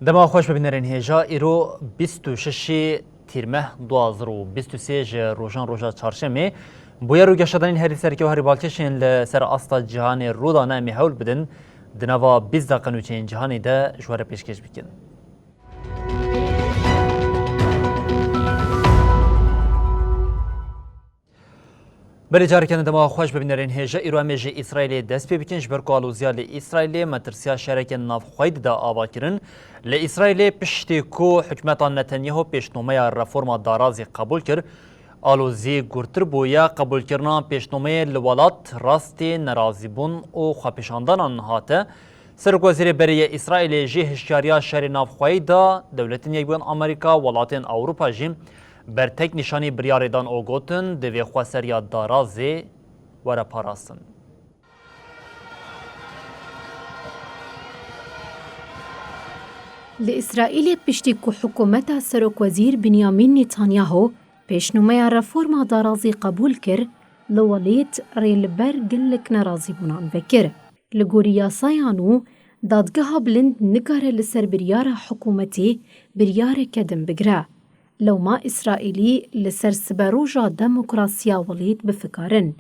دما خوش ببینرین هیجا ایرو 26 تیرمه 2023 روزان روزا چهارشنبه بویا رو گشتن هری سرکی و هری بالکشین لسر استا جهان رودانه می حول بدن دنوا 20 دقیقه چین جهانی ده جوار پیشکش بکن. بله جاری کننده ما خوش ببینرین هیجا ایرو امیج اسرائیل دست پی بکنش بر کالوزیا اسرائیل مترسیا شرک نافخوید دا آوا کرن لاسرائیل پشتی کو حکمت نتانیاهو پیشنامه رفرم دارازی قبول کرد آلوزی گرتر بویا قبول کردن پیشنامه لولات راستی نرازی بون و خواپیشاندن هاته سرک وزیر بری اسرائیل جه هشیاریا شر نافخوید دا دولت نیبون آمریکا ولاتین اروپا جیم بر تک نشانی بریاردان او گوتن دوی خواسریا دارازی ورا پاراستن. لإسرائيل بشتكو حكومتها سرك وزير بنيامين نتانياهو پیشنامه رفورما دارازي قبول كر لوليت ريلبر قلك نرازي بونان وكر لغوريا سايانو دادگاه بلند نگاره لسر بريار حكومتي بريار كدم بگره لو ما إسرائيلي لسر سبروجا ديمقراطيا وليت بفكارن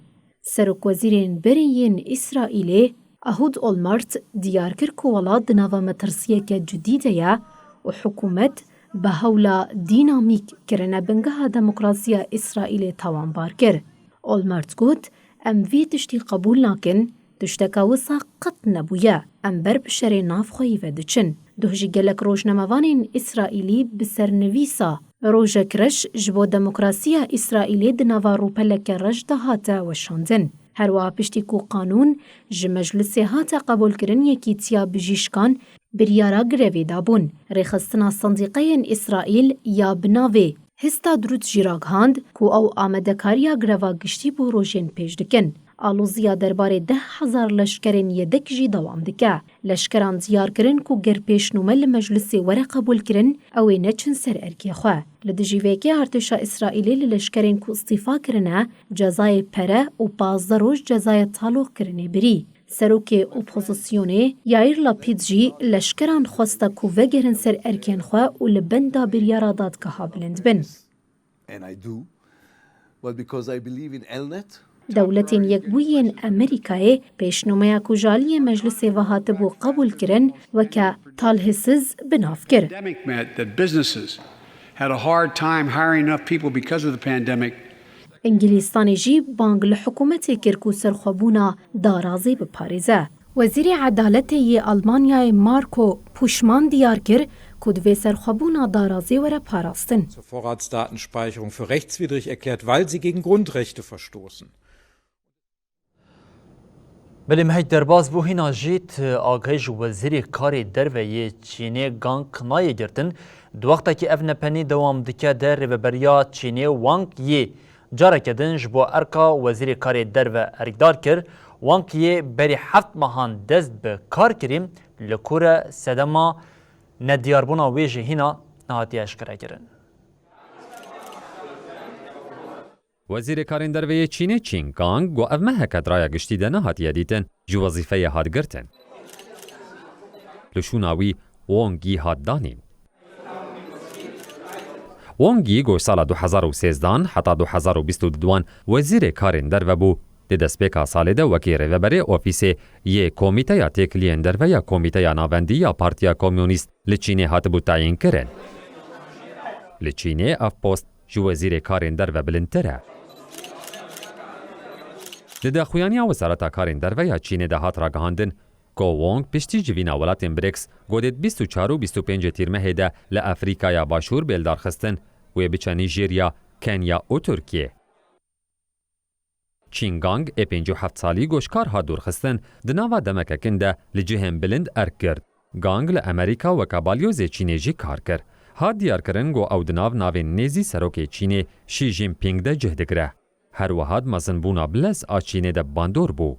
سرك وزيرين بريين إسرائيلي أهود أولمرت ديار كركو ولاد نظام مترسية جديدة وحكومة بهولا ديناميك كرنا بنجها ديمقراطيا إسرائيلي توان باركر أولمرت قوت أم في تشتي قبول لكن تشتكا وسا قط نبويا أم برب شري ناف خوي ودچن دوهجي گلك روجنموانين إسرائيلي بسر نويسا روجا كرش جبو ديمقراطيا إسرائيلي دنوا روپلك رج دهاتا وشاندن هروا پشتیکو قانون جه مجلس هاتا قبول کرن یکی تیا بجیشکان بریارا گروی دابون ریخستنا صندیقین اسرائیل یا بناوی هستا دروت جیراغ هاند کو او آمدکاریا گروا گشتی بو روژین پیش دکن. آلوزیا درباره 10,000 لشکرین یدک جی دوام دکه. لشکران زیار کرن کو گر پیش نومل مجلس وره قبول کرن اوی نچن سر ارکی خواه. لدجیویکی ارتشا اسرائیلی لشکرین کو استیفا کرنه جزای پره و 15 روز جزای طالوق کرنه بری. سروک اپوزیسیونه یایر لاپید جی لشکران خواسته کو وگرن سر ارکین خواه و لبندا بریارا دادگاه بلند بن. And I do, but because I believe in Elnet. دولتین یکبوین امریکای پیشنامه کجالی مجلس وهات بو قبول کرن و که تالهسز بناف کرد. انگلیستان جی بانگ لحکومت کرکو سرخوبونا دارازی بپاریزه. وزیر عدالت ی آلمانیای مارکو پوشمان دیار کرد کدوی سرخوبونا دارازی وره پاراستن. zur Vorratsdatenspeicherung für rechtswidrig erklärt, weil sie gegen Grundrechte verstoßen. بله مهید درباز بو هینا جیت آگهیج وزیری کاری دروی چینی گانگ نای گرتن دو وقتا که اف نپنی دوام دکه در و بریا چینی وانگ یی جاره کدن جبو ارکا وزیری کاری درو ارکدار کر وانگ یی بری 7 ماهان دست به کار کریم لکور سدما ندیاربونا ویجی هینا نهاتی اشکره کرن. وزیر کارین دروی چینی چین گانگ گو او مهکت رای گشتی ده نهاتی دیتن جو وظیفه هاد گرتن. لشوناوی وانگی هاد دانین. وانگی گو سال 2013 حتی 2022 وزیر کارین درو بو ده دسپیکا ساله ده وکی روبره اوفیس یه کمیته یا تکلین درو یا کمیته یا ناوندی یا پارتیا کمیونیست لچینی هات بو تعیین کرن. لچینی اف پوست جو وزیر کارین درو بلندتره. لده خویانی وزارت کارین دروی چین ده هات را گهاندن که وانگ پشتی جوینا ولاتین بریکس گودت 24 و 25 تیرمه ده لافریقا باشور بیلدار خستن و بچه نیجیریا، کنیا و ترکیه. چینگانگ ای 57 سالی گوشکار ها دورخستن دناوا دمککن ده لجهن بلند کرد. گانگ لامریکا و کابالیوز چینی جی کار کرد. ها دیار کرن گو او دناو ناوین نیزی سروک چینی شی جین پینگ ده جهدگره. هر وهاد مزنبونا بلس آ چینی ده باندور بو.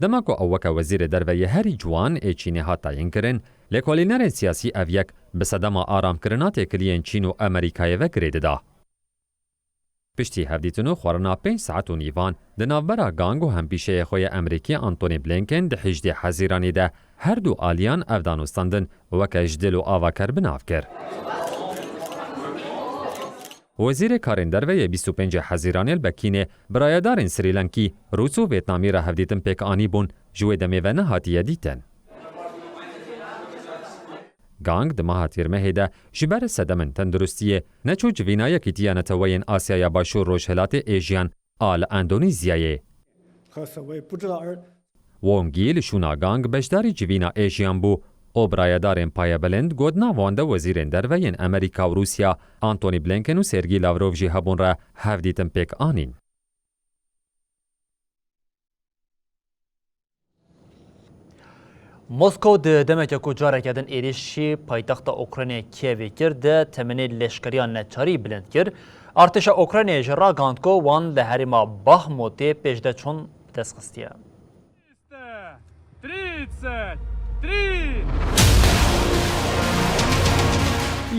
دمکو او وکا وزیر دروی هری جوان ای چینی ها تاین کرن لکولینر سیاسی اویک بسدما آرام کرنات کلین چین و امریکای و گرید ده. پشتی هفدیتنو خورنا 5 ساعت و نیوان دناوبرا گانگ و همپیشه خوی امریکی آنتونی بلینکن ده 18 حزیرانی ده هر دو آلیان افدانستاندن وکا جدل و آواکر بناف کر. وزیر کارین دروی 25 حزیرانی البکینه برایدارین سریلانکی روس و ویتنامی را هفدیتن پیک آنی بون جوی دمی و نهاتیه دیتن. گانگ دماها تیرمه ده جبر سدمن تندرستیه نچو جوینای کتیانه توین آسیای باشور روشهلات ایژیان آل اندونیزیایه. وونگیل شونا گانگ بشداری جوینا ایژیان بو او برایدارین پای بلند گودنا وانده وزیرین دروین امریکا و روسیا آنتونی بلینکن و سرگی لاوروف جی هبون را هفدیتن پیک آنین. موسکو د دمک کو جاره کردن ایریشی پایتخت اوکراینی کیوی کرد تمنی لشکریان نچاری بلند کرد ارتش اوکراینی جرا گاندکو وان لهریما باهموتی پیشده چون دستخستیه. 33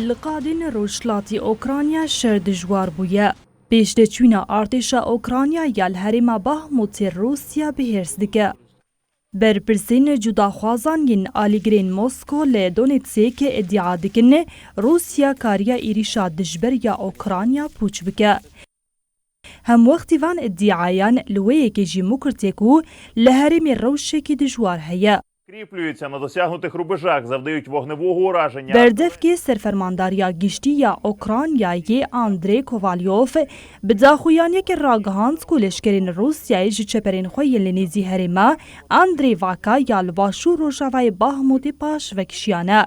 لقادین روشلاتی اوکراینیا شر دجوار بویه. پیشدهچوینا ارتشا اوکراینیا یال هریما باهموتی روسیا بهرس دکه. برپرسین جداخوازان ین آلیگرین موسکو لی دونیتسیک ادعا دکنه روسیا کاریا ایریشا دجبر یا اوکراینیا پوچ بکه. هم وقتی وان ادعایان لویه که جی مکرتیکو لهرمی روشه که دجوار هیا. Кріплюються на досягнутих рубежах, завдають вогневого ураження. بردفکی سرفرمانداریا گشتی یا اوکراینیای آندری کووالیوف بداخویانی که راگهانس کولشکرین روسیای جچپرین خوی لنیزی هریما آندری واکا یا لباشو روشاوای باهموتی پاش وکشیانه.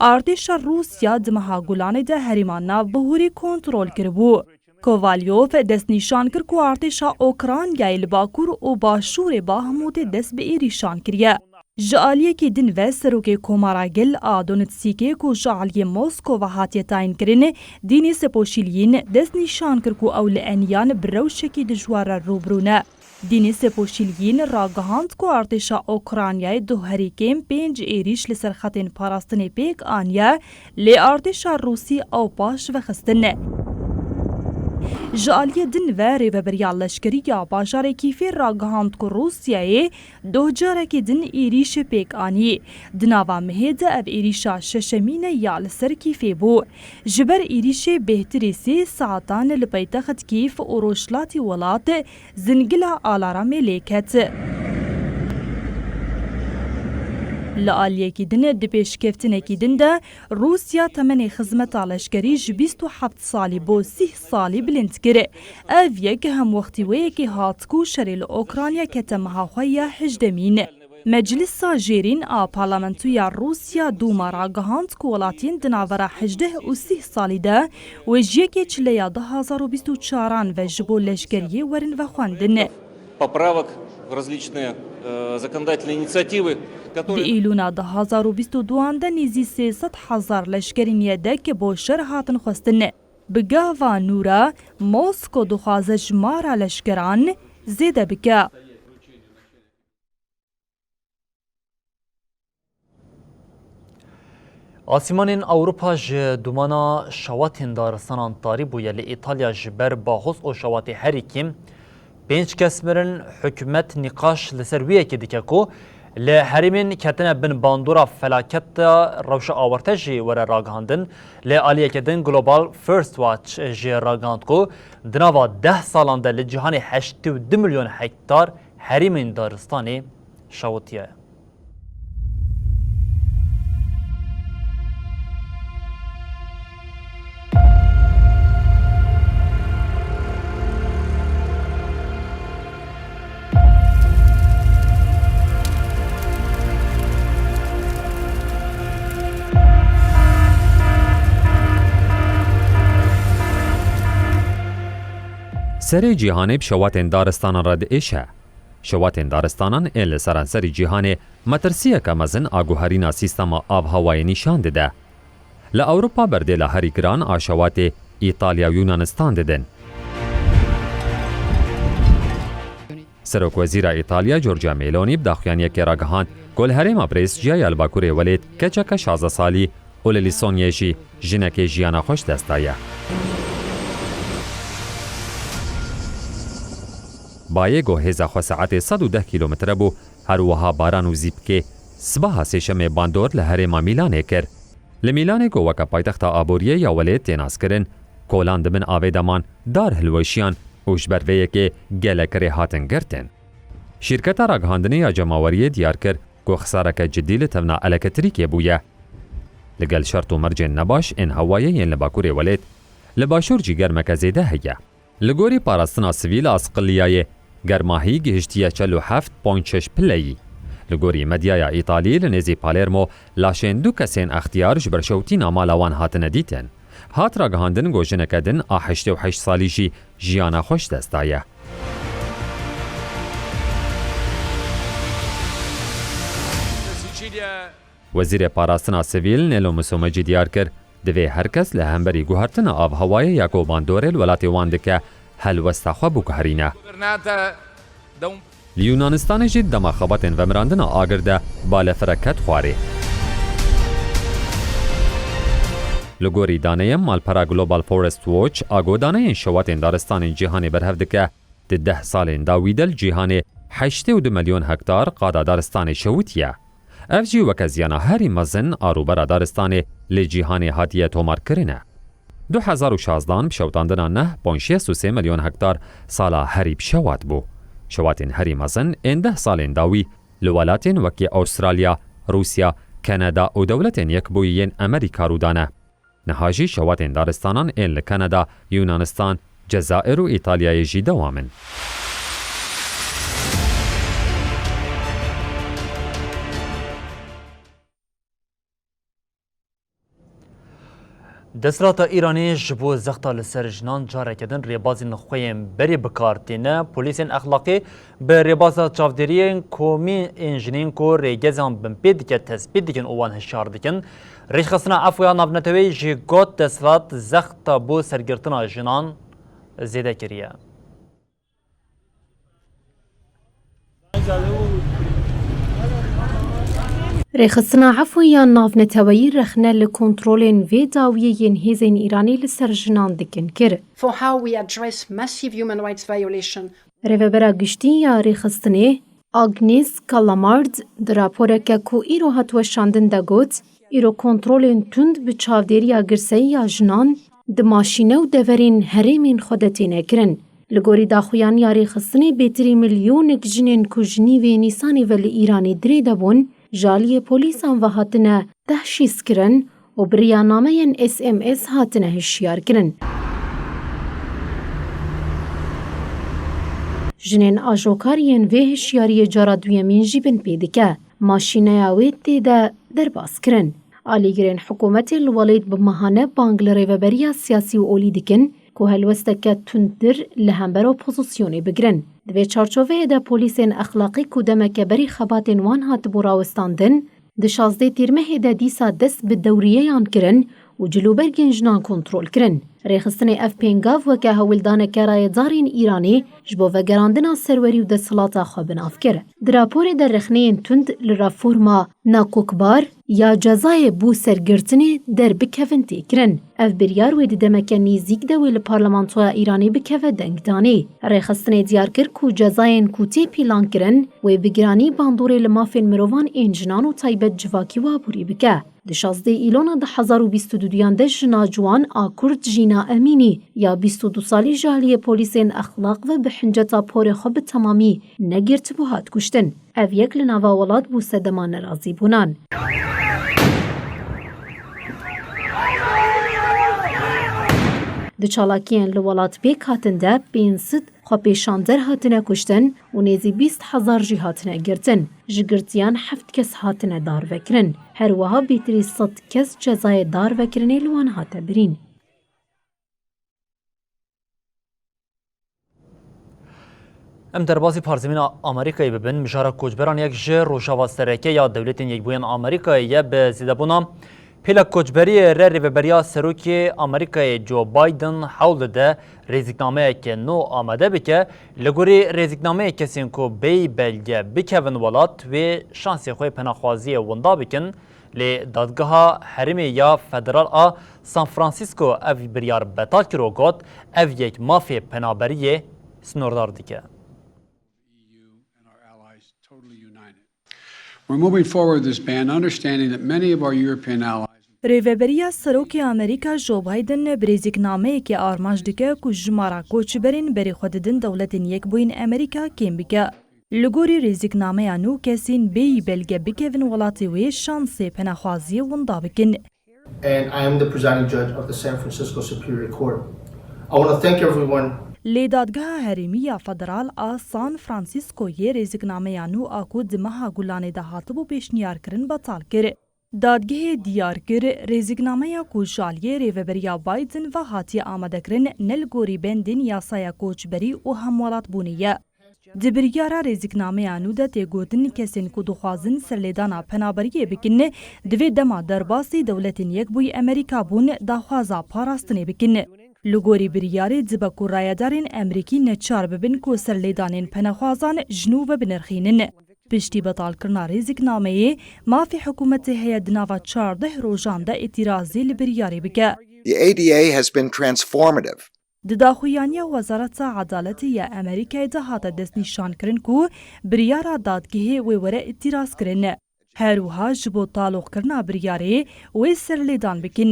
ارتش روسیا دمها گولانه ده هریمان ناو بهوری کنترول کربو. کووالیوف دست نشان کرد که ارتش اوکراینیای لباکور و باشور باهموتی دست به ایریشان کریه. جعالیه که دن و سروک کوماراگل آدونتسیکه که جعالیه موسکو و هاتیه تاین کرنه دینی سپوشیلین دست نشان کرد که اول انیان بروشه که دجوار روبرونه. دینی سپوشیلین راگهاند که ارتشا اوکراینیای دو هریکیم 5 ایریش لسر خطین پاراستن پیک آنیا لی ارتشا روسی او پاش و خستنه. جعالیه دن و ریوبریال لشکری یا باجار کیفی راگهاند که روسیای دو جاره که دن ایریش پیک آنی. دناوا مهید او ایریشا ششمین یا لسر کیفی بو. جبر ایریش بهتری 3 ساعتان لپیتخت کیف و روشلاتی ولات زنگلا آلارام لیکت. لآلیه کی دن دپیش کفتنه کی دن ده روسیا تمنی خدمت لشکری 27 سالی بو 30 سالی بلند کره. او یک هم وقتی وی که هاتکو شریل اوکراینیا کتمها خویا هجدمین. مجلس جیرین آ پارلمانتویا روسیا دوما راگهاند که ولاتین دناورا 18 و 30 سالی ده و جیکی چلیا 2024 و جبو لشکری ورن و خواندن. Поправок в различные законодательные инициативы, دی ایلونا 2022 ده نیزی 300,000 لشکرینیه ده که با شر هاتن خواستنه. بگاوا نورا موسکو دخوازه جمارا لشکران زیده بکه. آسیمانین اوروپا ج دومانا شواتین دارستان تاری بویه لی ایتالیا جبر باخوز او شواتی هریکیم 5 کسمرن حکومت نقاش لسر ویه که دیگه کو لحرمین کتنه بن باندورا فلاکت روش آورته جی وره راگهاندن لعالیه کدن گلوبال فرست واچ جی راگهاند کو دناوا 10 سالان ده لجهان 82 میلیون هکتار حرمین دارستانی شوتیه. سری جیهانی بشواتین دارستان رد ایشه. شواتین دارستانان این لسرانسری جیهانی مترسیه که مزن آگوهرینا سیستم آب هوایی نشان دده. لأوروپا برده لهری گران آشوات ایتالیا و یونانستان ددن. سروک وزیر ایتالیا جورجیا میلونی بداخوانی که راگهان گل هریم برس جای الباکوری ولید کچک 16 سالی اوللیسونیشی جنک جیانا خوش دستایه. بایگو هزا خو ساعت 110 کیلومتر بو هر وها باران و زیب که صباح سیشم باندور لهریم میلانه کر. لمیلانه گو وکا پایتخت آبوریه یا ولید تیناس کرن کولان دمن آویدمان دار هلوشیان اوش برویه که گلکری هاتن گرتن. شرکت راگهاندنی یا جماوریه دیار کر گو خسارک جدی لتونا الکتریکی بویه. لگل شرط و مرجن نباش این هوایه ین لباکوری ولید لباشور جی گرمک زیده هیه. لگوری پاراستنا سویل اسقلیای گرماهی گهشتیه 47.6 پلهی. لگوری مدیای ایتالی لنزی پالرمو لاشین دو کسین اختیار جبر شوتین آمالاوان هاتن دیتن. هات راگهاندن گوشن کدن 88 سالیشی جیانا خوش دستایه. وزیر پاراستنا سویل نیلو مسومجی دیار کر دوی هر کس لهمبری گوهرتن آب هوای یاکو باندور الولاتی واندکه هلوستا خواه بکهرینه. لیونانستان جید دما خباتن و مراندن آگرده بالفرکت خواره. لگوری دانه مالپرا گلوبال فورست ووچ آگو دانه شواتن دارستان جیهانی برهفدکه 10 سال داویدل جیهانی 82 میلیون هکتار قادا دارستان شوتیه. افجی وکزیانا هری مزن آروبرا دارستان لی جیهانی هاتیه تومار کرنه. 2016 بشوتاندنا 9.63 میلیون هکتار سالا هری بشوات بو. شواتن هری مزن این 10 سال داوی لولاتن وکی استرالیا، روسیا، کانادا و دولتن یک بویین امریکا رودانه. نهاجی شواتن دارستانان این لکانادا، یونانستان، جزائر و ایتالیای جی دوامن. دسترات ایرانی جبو زخطا لسر جنان جاره کدن ریبازی نخویم بری بکارتینه پولیسین اخلاقی به ریبازا چافدریین کومی انجنین کو ریگزان بمپید که تثبیت دیکن اوان هشار دیکن ریش خصنا عفویا نابنتوی جی گوت دسترات زخطا بو سرگرتنا جنان زیده کریه. رخصنا عفويا ناف نتوي رخنا لكنترولين في داويين هيزين إيراني لسرجنان دكن كر. For how we address massive human rights violation. ريفبرا قشتي يا رخصتني آغنيس كالامارد دراپوركا كو إيرو هاتوشاندن داگوت إيرو كنترولين تند بچاوديريا گرسي يا جنان دماشينه و دورين هرمين خودتين كرن. لگوری داخویان یا رخصتني بيتري مليون جنين كو جنيوي نيساني ول إيراني دري دابون جالی پولیسان و هاتنه تحشیز کرن و بریانامه SMS هاتنه هشیار کرن. جنین آجوکارین و هشیاری جارا دویمین جیبن پیدکه ماشینه یاوید دیده در باز کرن. آلیگرین حکومت الولید بمهانه بانگل ریوبریا سیاسی و اولی دکن که هلوستکه تندر لهمبر و پوزیسیونی بگرن. دوی چارچوه ده پولیسین اخلاقی کدمک بری خباتین وان هات براوستاندن ده 16 تیرمه ده دیسا دست به دوریه یان کرن و جلوبرگن جنان کنترول کرن. ریخستن اف پینگاف وکه هولدان کرای دارین ایرانی جبو وگراندنا سروری و ده سلاتا خواب ناف کر. دراپور در رخنین تند لرافورما ناکوکبار یا جزای بو سرگرتنی در بکفنتی کرن. اف بریار و دمک نیزیک دوی لپارلمانتویا ایرانی بکفه دنگدانی. ریخستن دیار کر کو جزاین کوتی پیلان کرن و بگرانی باندور لمافین مروان انجنان و تایبت جواکی و بوری بکه. ده 16 ایلونا ده 1022 ده جنا جوان آکورد جینا امینی یا 22 سالی جالی پولیسین اخلاق و بحنجتا پور خوب تمامی نگرت بو هات کشتن. او یک لناوا ولاد بو سدمان رازی بونان. ده چالاکیان لولات بیک هاتن ده بینسد خو پیشاندر هاتنه کشتن و نیزی 20,000 جی هاتنه گرتن. جگرتیان 7 کس هاتنه دار وکرن. هر وها بیتری 100 کس جزای دار وکرنه لوان هاته برین. ام دربازی پارزمین آمریکایی ببین مجارا کوچبران یک جه روشاوا سرکه یا دولت یک بوین آمریکایی به زیدبونا پیلا کوچبری ریوبریا سروکی آمریکای جو بایدن حول ده رزیگنامه که نو آمده بکه لگوری رزیگنامه کسین کو بی بلگه بکون ولات و شانسی خوی پناخوازی وندا بکن لی دادگاه حرمی یا فدرال سان فرانسیسکو او بریار بتا کرو گوت او یک مافی پنابریه سنوردار دیگه. We're moving forward this ban, understanding that many of our European allies ریوبریا سروک امریکا جو بایدن برزیگنامه که آرمانج دکه که جمارا کوچبرین بری خوددن دولت یک بوین امریکا کم بکه. لگوری رزیگنامه انو کسین بی بلگه بکوین ولاتی وی شانسی پناخوازی وندا بکن. And I am the presiding judge of the San Francisco Superior Court. I want to thank everyone. لی دادگاه هرمی فدرال سان فرانسیسکو یه رزیگنامه انو آکو دمها گلانه ده هاتبو پیشنیار کرن بطال کر. دادگاه دیار کر رزیگنامه کوچالیه ریوبریا بایدن و هاتی آمده کرن نلگوری بندین یاسای کوچبری و همولات بونیه. دبریارا رزیگنامه انو ده تیگوتن کسین که دخوازن سرلیدانا پنابریه بکنه دوی دما درباسی دولتین یک بوی امریکا بون داخوازا پاراستنه بکنه. لگوری بریاری دبکو رایدارین امریکی نچار ببین که سرلیدانین پناخوازان جنوب بنرخینن. پشتی بطال کرنا رزیگنامه مافی حکومت هید ناوا 14 روزان ده اعتراضی لبریاری بکه. The ADA has been transformative. دداخویانی وزارت عدالت یا امریکای ده هات دست نشان کرن که بریارا دادگاه و وره اعتراض کرن. هروها جبو تعلق کرنا بریاری و سرلیدان بکن.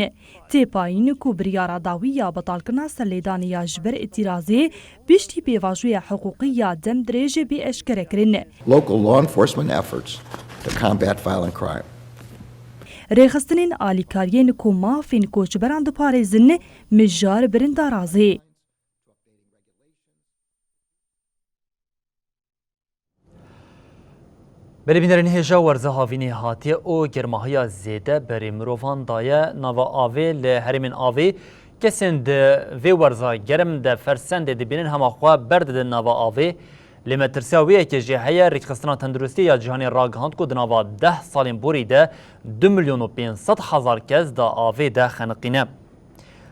تیپاین که بریارا داوی یا بطال کرنا سرلیدان یا جبر اعتراضی بیشتی بیواجوی حقوقی یا دم دریج بی اشکره کرن. Local law enforcement efforts to combat violent crime. ریخستنین آلیکاریین که مافین کوچبران دو پارێزن مجار برن دارازی. بلی بینرین هجا ورزه هاوینی هاتیه او گرماهی زیده بری مروفان دایه نوا آوی لحرمین آوی کسین ده وی ورزه گرم ده فرسند ده بینن همه خواه برد ده نوا آوی لمترسیاویه که جهه ریکخستنا تندرستی یا جهانی راگهاند که دنوا 10 سالین بوری ده 2,500,000 کس ده آوی ده خنقینه.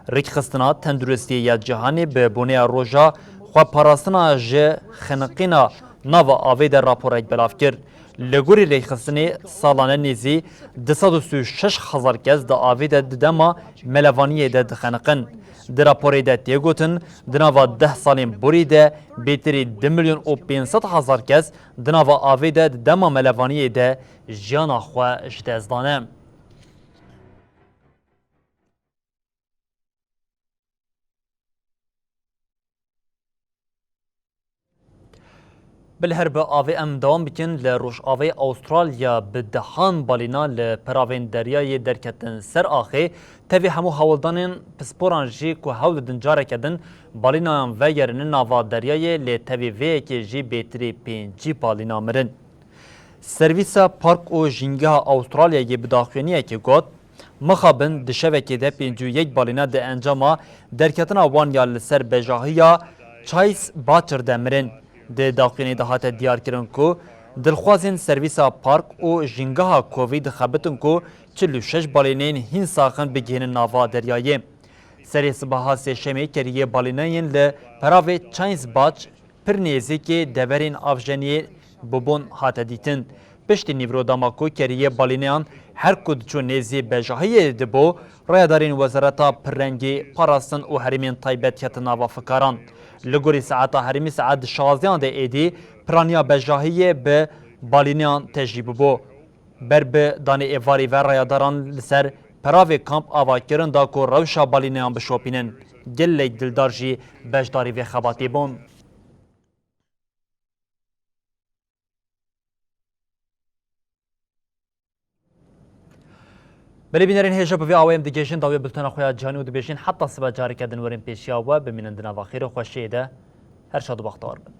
ریکخستنا تندرستی یا جهانی به بونه روژا خواه پاراستنا جه خنقینا نوا آوی ده راپورک بلاف کرد. لگوری ریخستنی سالانه نیزی 236,000 کس ده آوی ده دما ملوانی ده دخنقن. در راپوری ده تیگوتن دنوا 10 سالین بوری ده بیتری 2,500,000 کس دنوا آوی ده دما ملوانی ده جیانا خواه اجتازدانه. بالهرب آوی ام دوام بکن لروش آوی استرالیا بدهان بالینا لپراوین دریای درکتن سر آخی تاوی همو حولدانین پسپوران جی که حول دنجاره کدن بالینا و یرن ناوا دریای لتاوی وی که جی بیتری 5 بالینا مرن. سرویس پارک و جنگه استرالیا یه بداخوینیه که گوت مخابن دشوکی ده 51 بالینا ده انجاما درکتن وان یا لسر بجاهی چایس باچر ده مرن. ده داخلی دهات دیار کردن کو دلخوازین سرویسا پارک و جنگاه کووید خبرتن کو 46 بالینین هین ساخن بگین ناوا دریایی. سری صبح سشمی کریه بالینین ل پراوی چاینز باچ پر نیزی که دبرین آفجنی ببون هات دیتن. پشت نیورو داماکو کریه بالینیان هر کد چون نیزی بجاهی دبو رایدارین وزارتا پرنگی پاراستن و حریمین تایبتیت ناوا فکاران. لگوری ساعتا حریمی ساعت 16 ده ایدی پرانیا بجاهی به بالینیان تجیب بو. برب دانی ایواری و رایداران لسر پراوی کامپ آوا کرن دا کو روشا بالینیان بشوپینن. گل دلدار جی بجداری و خباتی بون. بلی بینرین هیجا بوی آوایم دیگهشن داوی بلتنا خویا جانی و دبیشین حتی سبا جاری کردن ورین پیشیا و بمینن دنا و خیر و خوشیده هر شاد و بختار بن.